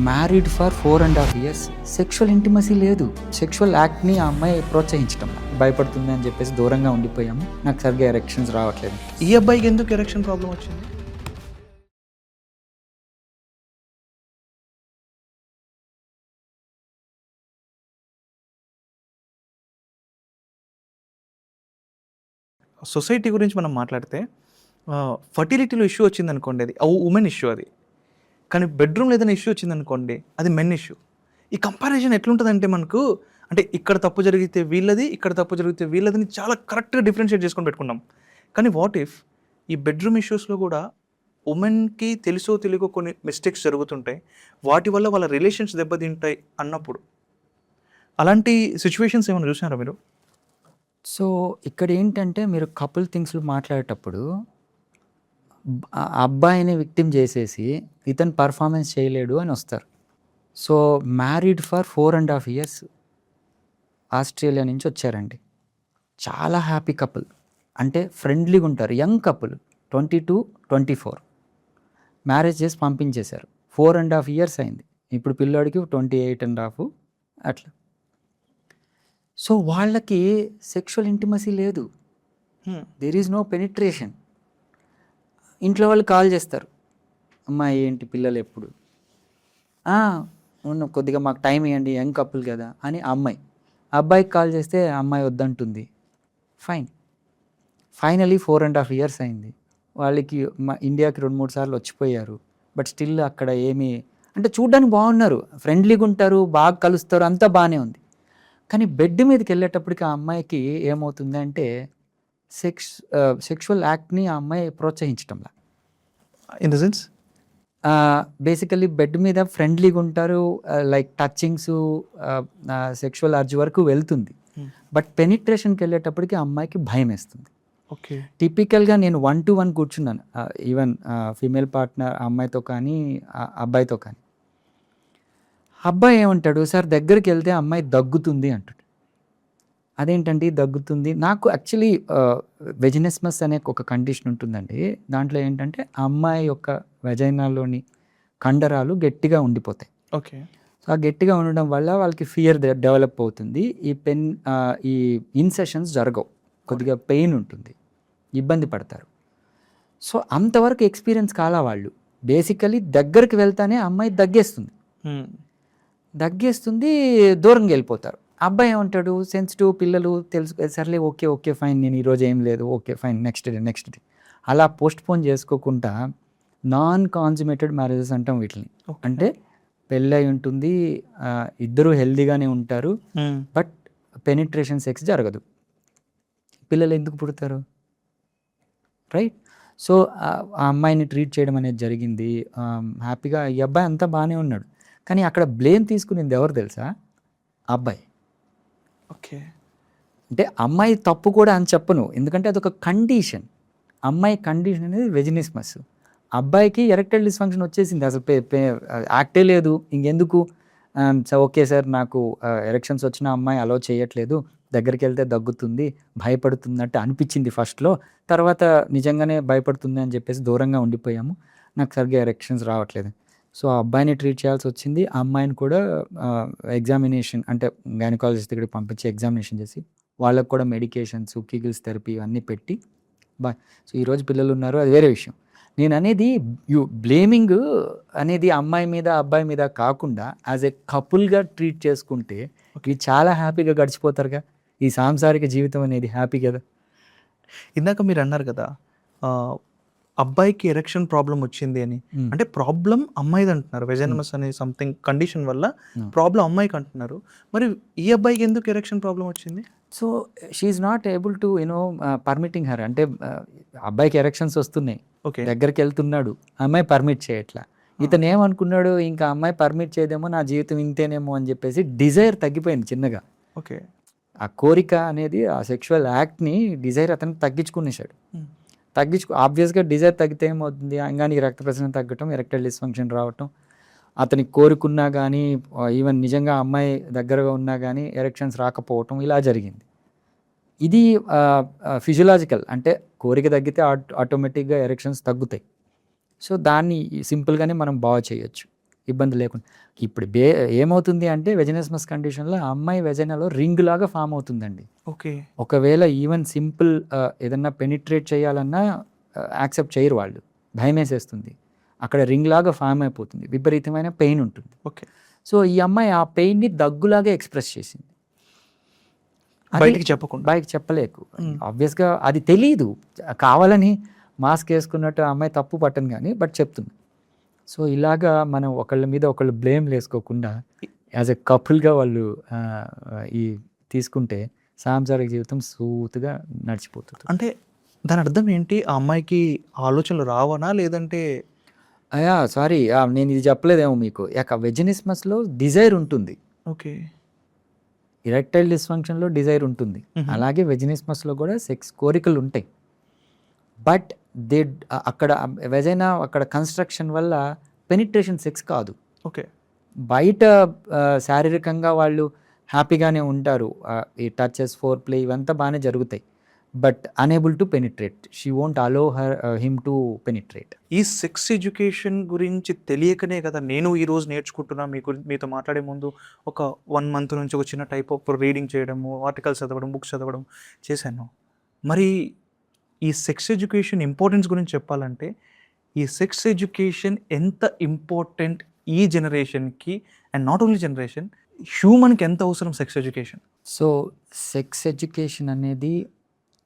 Married for 4.5 years. Sexual intimacy లేదు. Sexual యాక్ట్ని ఆ అమ్మాయి ప్రోత్సహించడం, భయపడుతుంది అని చెప్పేసి దూరంగా ఉండిపోయాము. నాకు సరిగ్గా ఎరెక్షన్స్ రావట్లేదు. ఈ అబ్బాయికి ఎందుకు ఎరెక్షన్ ప్రాబ్లం వచ్చింది? సొసైటీ గురించి మనం మాట్లాడితే ఫర్టిలిటీలో ఇష్యూ వచ్చిందనుకోండి, అది ఉమెన్ ఇష్యూ అది. కానీ బెడ్రూమ్లో ఏదైనా ఇష్యూ వచ్చిందనుకోండి, అది మెన్ ఇష్యూ. ఈ కంపారిజన్ ఎట్లుంటుందంటే మనకు, అంటే ఇక్కడ తప్పు జరిగితే వీళ్ళది, ఇక్కడ తప్పు జరిగితే వీళ్ళదని చాలా కరెక్ట్గా డిఫరెన్షియేట్ చేసుకొని పెట్టుకున్నాం. కానీ వాట్ ఇఫ్ ఈ బెడ్రూమ్ ఇష్యూస్లో కూడా ఉమెన్కి తెలుసో తెలియకో కొన్ని మిస్టేక్స్ జరుగుతుంటాయి, వాటి వల్ల వాళ్ళ రిలేషన్స్ దెబ్బతింటాయి అన్నప్పుడు అలాంటి సిచ్యువేషన్స్ ఏమైనా చూసారా మీరు? సో ఇక్కడ ఏంటంటే మీరు కపుల్ థింగ్స్లో మాట్లాడేటప్పుడు ఆ అబ్బాయిని విక్టిమ్ చేసేసి ఇతను పర్ఫార్మెన్స్ చేయలేడు అని వస్తారు. So married for 4.5 years Australia నుంచి వచ్చారండి. చాలా హ్యాపీ కపుల్, అంటే ఫ్రెండ్లీగా ఉంటారు. యంగ్ కపుల్, 22-24 మ్యారేజ్ చేసి పంపించేశారు. 4.5 years అయింది. ఇప్పుడు పిల్లోడికి 28.5 అట్లా. సో వాళ్ళకి సెక్షువల్ ఇంటిమసీ లేదు. There is no penetration. ఇంట్లో వాళ్ళు కాల్ చేస్తారు, అమ్మాయి ఏంటి పిల్లలు ఎప్పుడు, ఉన్న కొద్దిగా మాకు టైం ఇవ్వండి, యంగ్ కపుల్ కదా అని అమ్మాయి. అబ్బాయికి కాల్ చేస్తే అమ్మాయి వద్దంటుంది. ఫైనలీ 4.5 years అయింది. వాళ్ళకి ఇండియాకి 2-3 సార్లు వచ్చిపోయారు. బట్ స్టిల్ అక్కడ ఏమీ, అంటే చూడ్డానికి బాగున్నారు, ఫ్రెండ్లీగా ఉంటారు, బాగా కలుస్తారు, అంతా బాగానే ఉంది. కానీ బెడ్ మీదకి వెళ్ళేటప్పటికి ఆ అమ్మాయికి ఏమవుతుంది అంటే సెక్షువల్ యాక్ట్ని ఆ అమ్మాయి ప్రోత్సహించటంలా. In the sense basically bed మీద ఫ్రెండ్లీగా ఉంటారు, లైక్ టచింగ్స్, సెక్షువల్ అర్జ్ వరకు వెళ్తుంది. బట్ పెనిట్రేషన్కి వెళ్ళేటప్పటికి ఆ అమ్మాయికి భయం వేస్తుంది. ఓకే. టిపికల్గా నేను 1-to-1 కూర్చున్నాను, ఈవెన్ ఫీమేల్ పార్ట్నర్ అమ్మాయితో కానీ అబ్బాయితో కానీ. అబ్బాయి ఏమంటాడు, సార్ దగ్గరికి వెళ్తే అమ్మాయి దగ్గుతుంది అంటాడు. అదేంటండి దగ్గుతుంది? నాకు యాక్చువల్లీ వెజినిస్మస్ అనే ఒక కండిషన్ ఉంటుందండి. దాంట్లో ఏంటంటే అమ్మాయి యొక్క వెజైనాలోని కండరాలు గట్టిగా ఉండిపోతాయి. ఓకే. సో ఆ గట్టిగా ఉండడం వల్ల వాళ్ళకి ఫియర్ డెవలప్ అవుతుంది. ఈ ఇన్సెషన్స్ జరగవు, కొద్దిగా పెయిన్ ఉంటుంది, ఇబ్బంది పడతారు. సో అంతవరకు ఎక్స్పీరియన్స్ కాలా వాళ్ళు. బేసికలీ దగ్గరికి వెళ్తానే అమ్మాయి దగ్గేస్తుంది, దూరంగా వెళ్ళిపోతారు. అబ్బాయి ఏమంటాడు, సెన్సిటివ్, పిల్లలు తెలుసు, సర్లే ఓకే ఫైన్, నేను ఈరోజు ఏం లేదు, ఓకే ఫైన్, నెక్స్ట్ డే అలా పోస్ట్ పోన్ చేసుకోకుండా నాన్ కాన్సుమేటెడ్ మ్యారేజెస్ అంటాం వీటిని. అంటే పెళ్ళై ఉంటుంది, ఇద్దరు హెల్దీగానే ఉంటారు, బట్ పెనిట్రేషన్ సెక్స్ జరగదు. పిల్లలు ఎందుకు పుడతారు? రైట్. సో ఆ అమ్మాయిని ట్రీట్ చేయడం అనేది జరిగింది హ్యాపీగా. ఈ అబ్బాయి అంతా బాగానే ఉన్నాడు. కానీ అక్కడ బ్లేమ్ తీసుకునేది ఎవరు తెలుసా? అబ్బాయి. ఓకే. అంటే అమ్మాయి తప్పు కూడా అని చెప్పను, ఎందుకంటే అదొక కండిషన్. అమ్మాయి కండిషన్ అనేది వెజినిస్మస్. అబ్బాయికి ఎరెక్టైల్ డిస్ఫంక్షన్ వచ్చేసింది, అసలు యాక్టే లేదు, ఇంకెందుకు, ఓకే సార్ నాకు ఎరెక్షన్స్ వచ్చిన అమ్మాయి అలో చేయట్లేదు, దగ్గరికి వెళ్తే దగ్గుతుంది, భయపడుతున్నట్టు అనిపించింది ఫస్ట్లో, తర్వాత నిజంగానే భయపడుతుంది అని చెప్పేసి దూరంగా ఉండిపోయాము, నాకు సరిగ్గా ఎరెక్షన్స్ రావట్లేదు. సో ఆ అబ్బాయిని ట్రీట్ చేయాల్సి వచ్చింది. ఆ అమ్మాయిని కూడా ఎగ్జామినేషన్, అంటే గైనకాలజిస్ట్ దగ్గరికి పంపించి ఎగ్జామినేషన్ చేసి వాళ్ళకు కూడా మెడికేషన్స్, కిగిల్స్ థెరపీ అన్నీ పెట్టి సో ఈరోజు పిల్లలు ఉన్నారు, అది వేరే విషయం. నేను అనేది బ్లేమింగ్ అనేది అమ్మాయి మీద అబ్బాయి మీద కాకుండా యాజ్ ఏ కపుల్గా ట్రీట్ చేసుకుంటే ఇవి చాలా హ్యాపీగా గడిచిపోతారుగా. ఈ సాంసారిక జీవితం అనేది హ్యాపీ కదా. ఇందాక మీరు అన్నారు కదా, అబ్బాయికి ఎరెక్షన్ ప్రాబ్లం వచ్చింది అని. అంటే ప్రాబ్లం అమ్మాయిది అంటున్నారు, వెజైనమస్ అనే సంథింగ్ కండిషన్ వల్ల ప్రాబ్లం అమ్మాయికి అంటున్నారు. మరి ఈ అబ్బాయికి ఎందుకు ఎరెక్షన్ ప్రాబ్లం వచ్చింది? So she not able to permitting her. అంటే అబ్బాయికి ఎరెక్షన్స్ వస్తున్నాయి, దగ్గరికి వెళ్తున్నాడు, అమ్మాయి పర్మిట్ చేయట్లా. ఇతను ఏమనుకున్నాడు, ఇంకా అమ్మాయి పర్మిట్ చేయదేమో, నా జీవితం ఇంతేనేమో అని చెప్పేసి డిజైర్ తగ్గిపోయింది చిన్నగా. ఓకే. ఆ కోరిక అనేది, ఆ సెక్షువల్ యాక్ట్ని డిజైర్ అతను తగ్గించుకునేసాడు. ఆబ్వియస్గా డిజైర్ తగ్గితే ఏమవుతుంది, కానీ రక్త ప్రసరణ తగ్గటం, ఎరెక్టైల్ డిస్ఫంక్షన్ రావటం, అతనికి కోరుకున్నా కానీ, ఈవెన్ నిజంగా అమ్మాయి దగ్గరగా ఉన్నా కానీ ఎరెక్షన్స్ రాకపోవటం, ఇలా జరిగింది. ఇది ఫిజియలాజికల్, అంటే కోరిక తగ్గితే ఆటోమేటిక్గా ఎరెక్షన్స్ తగ్గుతాయి. సో దాన్ని సింపుల్గానే మనం బాగా చేయొచ్చు. ఇబ్బంది లేకుండా. ఇప్పుడు ఏమవుతుంది అంటే వెజనస్మస్ కండిషన్లో అమ్మాయి వెజైనాలో రింగ్ లాగా ఫామ్ అవుతుందండి. ఓకే. ఒకవేళ ఈవెన్ సింపుల్ ఏదన్నా పెనిట్రేట్ చేయాలన్నా యాక్సెప్ట్ చేయరు వాళ్ళు, భయమేసేస్తుంది. అక్కడ రింగ్ లాగా ఫామ్ అయిపోతుంది, విపరీతమైన పెయిన్ ఉంటుంది. ఓకే. సో ఈ అమ్మాయి ఆ పెయిన్ని దగ్గులాగా ఎక్స్ప్రెస్ చేసింది, బయటికి చెప్పకుండా. బయటకు చెప్పలేకు. ఆబ్వియస్గా అది తెలీదు, కావాలని మాస్క్ వేసుకున్నట్టు ఆ అమ్మాయి తప్పు పట్టను కానీ బట్ చెప్తుంది. సో ఇలాగా మనం ఒకళ్ళ మీద ఒకళ్ళు బ్లేమ్ వేసుకోకుండా యాజ్ ఎ కపుల్గా వాళ్ళు ఈ తీసుకుంటే సాంసారిక జీవితం సూతుగా నడిచిపోతుంది. అంటే దాని అర్థం ఏంటి? ఆ అమ్మాయికి ఆలోచనలు రావనా, లేదంటే సారీ నేను ఇది చెప్పలేదేమో మీకు. వెజినిస్మస్లో డిజైర్ ఉంటుంది, ఓకే, ఇరెక్టైల్ డిస్ఫంక్షన్లో డిజైర్ ఉంటుంది, అలాగే వెజినిస్మస్లో కూడా సెక్స్ కోరికలు ఉంటాయి. బట్ అక్కడ వెజైనా అక్కడ కన్స్ట్రక్షన్ వల్ల పెనిట్రేషన్ సెక్స్ కాదు. ఓకే. బయట శారీరకంగా వాళ్ళు హ్యాపీగానే ఉంటారు, ఈ టచెస్, ఫోర్ ప్లే ఇవంతా బాగానే జరుగుతాయి, but unable to penetrate. She won't allow him to penetrate. ఈ సెక్స్ ఎడ్యుకేషన్ గురించి తెలియకనే కదా నేను ఈరోజు నేర్చుకుంటున్నా. మీతో మాట్లాడే ముందు ఒక 1 month నుంచి ఒక చిన్న టైప్ ఆఫ్ రీడింగ్ చేయడము, ఆర్టికల్స్ చదవడం, బుక్స్ చదవడం చేశాను. మరి ఈ సెక్స్ ఎడ్యుకేషన్ ఇంపార్టెన్స్ గురించి చెప్పాలంటే, ఈ సెక్స్ ఎడ్యుకేషన్ ఎంత ఇంపార్టెంట్ ఈ జనరేషన్కి, అండ్ నాట్ ఓన్లీ జనరేషన్, హ్యూమన్కి ఎంత అవసరం sex education? So sex education అనేది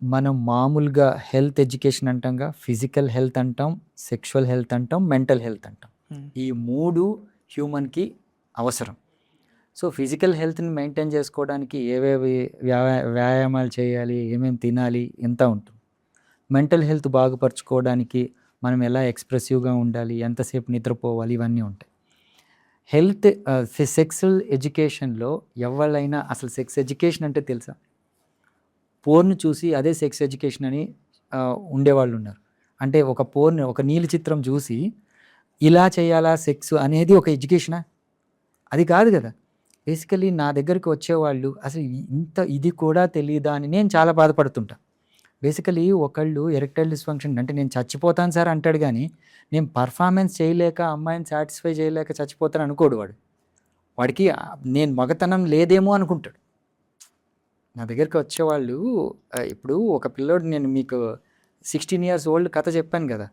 మనం మామూలుగా హెల్త్ ఎడ్యుకేషన్ అంటాంగా, ఫిజికల్ హెల్త్ అంటాం, సెక్షువల్ హెల్త్ అంటాం, మెంటల్ హెల్త్ అంటాం. ఈ 3 హ్యూమన్కి అవసరం. సో ఫిజికల్ హెల్త్ని మెయింటైన్ చేసుకోవడానికి ఏవేవి వ్యాయామాలు చేయాలి, ఏమేమి తినాలి, ఎంత ఉంటుంది. మెంటల్ హెల్త్ బాగుపరచుకోవడానికి మనం ఎలా ఎక్స్ప్రెసివ్గా ఉండాలి, ఎంతసేపు నిద్రపోవాలి, ఇవన్నీ ఉంటాయి. హెల్త్ సెక్సువల్ ఎడ్యుకేషన్లో ఎవరైనా అసలు సెక్స్ ఎడ్యుకేషన్ అంటే తెలుసా? పోర్న్ చూసి అదే సెక్స్ ఎడ్యుకేషన్ అని ఉండేవాళ్ళు ఉన్నారు. అంటే ఒక నీలి చిత్రం చూసి ఇలా చేయాలా సెక్స్ అనేది ఒక ఎడ్యుకేషనా? అది కాదు కదా. బేసికలీ నా దగ్గరికి వచ్చేవాళ్ళు అసలు ఇది కూడా తెలియదా అని నేను చాలా బాధపడుతుంటా. బేసికలీ ఒకళ్ళు ఎరెక్టైల్ డిస్ఫంక్షన్ అంటే నేను చచ్చిపోతాను సార్ అంటాడు, కానీ నేను పర్ఫార్మెన్స్ చేయలేక, అమ్మాయిని సాటిస్ఫై చేయలేక చచ్చిపోతాను అనుకోడు వాడు. వాడికి నేను మగతనం లేదేమో అనుకుంటాడు. నా దగ్గరికి వచ్చేవాళ్ళు ఇప్పుడు ఒక పిల్లోడు, నేను మీకు 16 years old కథ చెప్పాను కదా.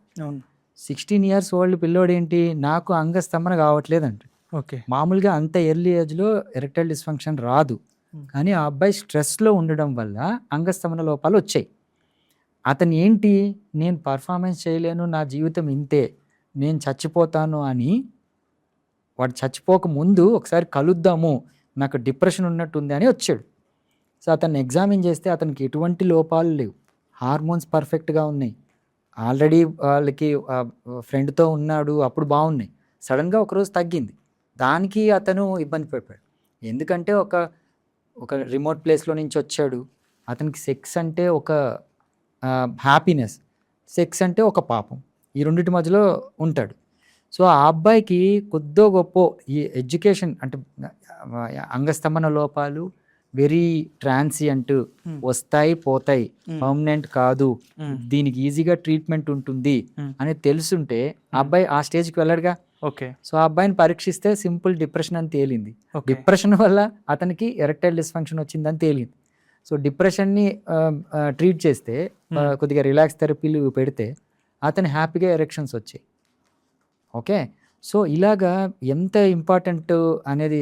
16 years old పిల్లోడు ఏంటి, నాకు అంగస్తంభన కావట్లేదు అంటే. ఓకే. మామూలుగా అంత ఎర్లీ ఏజ్లో ఎరెక్టైల్ డిస్ఫంక్షన్ రాదు, కానీ ఆ అబ్బాయి స్ట్రెస్లో ఉండడం వల్ల అంగస్తంభన లోపాలు వచ్చాయి. అతను ఏంటి, నేను పర్ఫార్మెన్స్ చేయలేను, నా జీవితం ఇంతే, నేను చచ్చిపోతాను అని, వాడు చచ్చిపోక ముందు ఒకసారి కలుద్దాము, నాకు డిప్రెషన్ ఉన్నట్టుంది అని వచ్చాడు. సో అతన్ని ఎగ్జామిన్ చేస్తే అతనికి ఎటువంటి లోపాలు లేవు, హార్మోన్స్ పర్ఫెక్ట్గా ఉన్నాయి, ఆల్రెడీ వాళ్ళకి ఫ్రెండ్తో ఉన్నాడు, అప్పుడు బాగున్నాయి. సడన్గా ఒకరోజు తగ్గింది, దానికి అతను ఇబ్బంది పడిపోయాడు. ఎందుకంటే ఒక రిమోట్ ప్లేస్లో నుంచి వచ్చాడు, అతనికి సెక్స్ అంటే ఒక హ్యాపీనెస్, సెక్స్ అంటే ఒక పాపం, ఈ రెండింటి మధ్యలో ఉంటాడు. సో ఆ అబ్బాయికి కొద్దో గొప్ప ఈ ఎడ్యుకేషన్ అంటే అంగస్తంభన లోపాలు వెరీ ట్రాన్సియంట్, వస్తాయి పోతాయి, పర్మనెంట్ కాదు, దీనికి ఈజీగా ట్రీట్మెంట్ ఉంటుంది అని తెలుసుంటే ఆ అబ్బాయి ఆ స్టేజ్కి వెళ్ళడుగా. ఓకే. సో ఆ అబ్బాయిని పరీక్షిస్తే సింపుల్ డిప్రెషన్ అని తేలింది. డిప్రెషన్ వల్ల అతనికి ఎరెక్టైల్ డిస్ఫంక్షన్ వచ్చిందని తేలింది. సో డిప్రెషన్ని ట్రీట్ చేస్తే, కొద్దిగా రిలాక్స్ థెరపీలు పెడితే అతను హ్యాపీగా ఎరెక్షన్స్ వచ్చాయి. ఓకే. సో ఇలాగా ఎంత ఇంపార్టెంట్ అనేది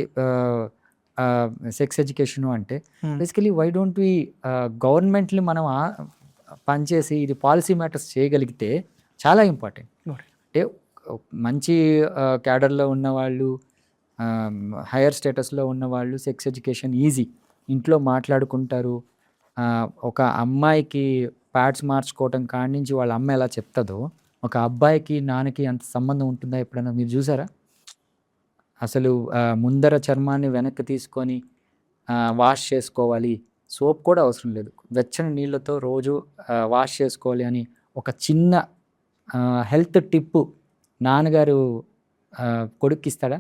సెక్స్ ఎడ్యుకేషను అంటే, బేసికలీ వై డోంట్ వి గవర్నమెంట్ని మనం పనిచేసి ఇది పాలసీ మ్యాటర్స్ చేయగలిగితే చాలా ఇంపార్టెంట్. అంటే మంచి క్యాడర్లో ఉన్నవాళ్ళు, హైయర్ స్టేటస్లో ఉన్నవాళ్ళు సెక్స్ ఎడ్యుకేషన్ ఈజీ, ఇంట్లో మాట్లాడుకుంటారు. ఒక అమ్మాయికి ప్యాడ్స్ మార్చుకోవటం కాడి నుంచి వాళ్ళ అమ్మ ఎలా చెప్తుందో, ఒక అబ్బాయికి నాన్నకి అంత సంబంధం ఉంటుందా ఎప్పుడైనా మీరు చూసారా? అసలు ముందర చర్మాన్ని వెనక్కి తీసుకొని వాష్ చేసుకోవాలి, సోప్ కూడా అవసరం లేదు, వెచ్చని నీళ్ళతో రోజు వాష్ చేసుకోవాలి అని ఒక చిన్న హెల్త్ టిప్పు నాన్నగారు కొడుక్కి ఇస్తాడా?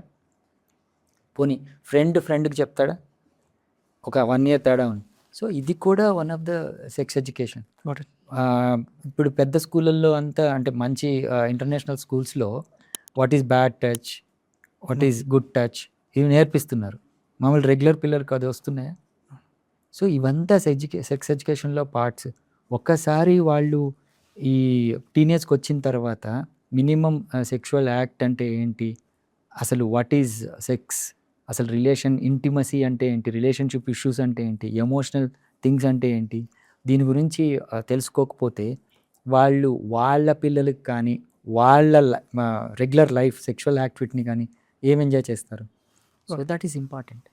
పోనీ ఫ్రెండ్కి చెప్తాడా? ఒక 1 year తేడా ఉంది. సో ఇది కూడా one of the sex education. ఇప్పుడు పెద్ద స్కూళ్ళల్లో అంతా అంటే మంచి ఇంటర్నేషనల్ స్కూల్స్లో what is bad touch, what is good touch, ఇవి నేర్పిస్తున్నారు. మామూలు రెగ్యులర్ పిల్లలకు అది వస్తున్నాయా? సో ఇవంతా సెక్స్ ఎడ్యుకేషన్లో పార్ట్స్. ఒక్కసారి వాళ్ళు ఈ టీనేజ్కి వచ్చిన తర్వాత మినిమం సెక్షువల్ యాక్ట్ అంటే ఏంటి, అసలు వాట్ ఈజ్ సెక్స్, అసలు ఇంటిమసీ అంటే ఏంటి, రిలేషన్షిప్ ఇష్యూస్ అంటే ఏంటి, ఎమోషనల్ థింగ్స్ అంటే ఏంటి, దీని గురించి తెలుసుకోకపోతే వాళ్ళు వాళ్ళ పిల్లలకి కానీ వాళ్ళ రెగ్యులర్ లైఫ్ సెక్షువల్ యాక్టివిటీని కానీ ఏం ఎంజాయ్ చేస్తారు? So that is important.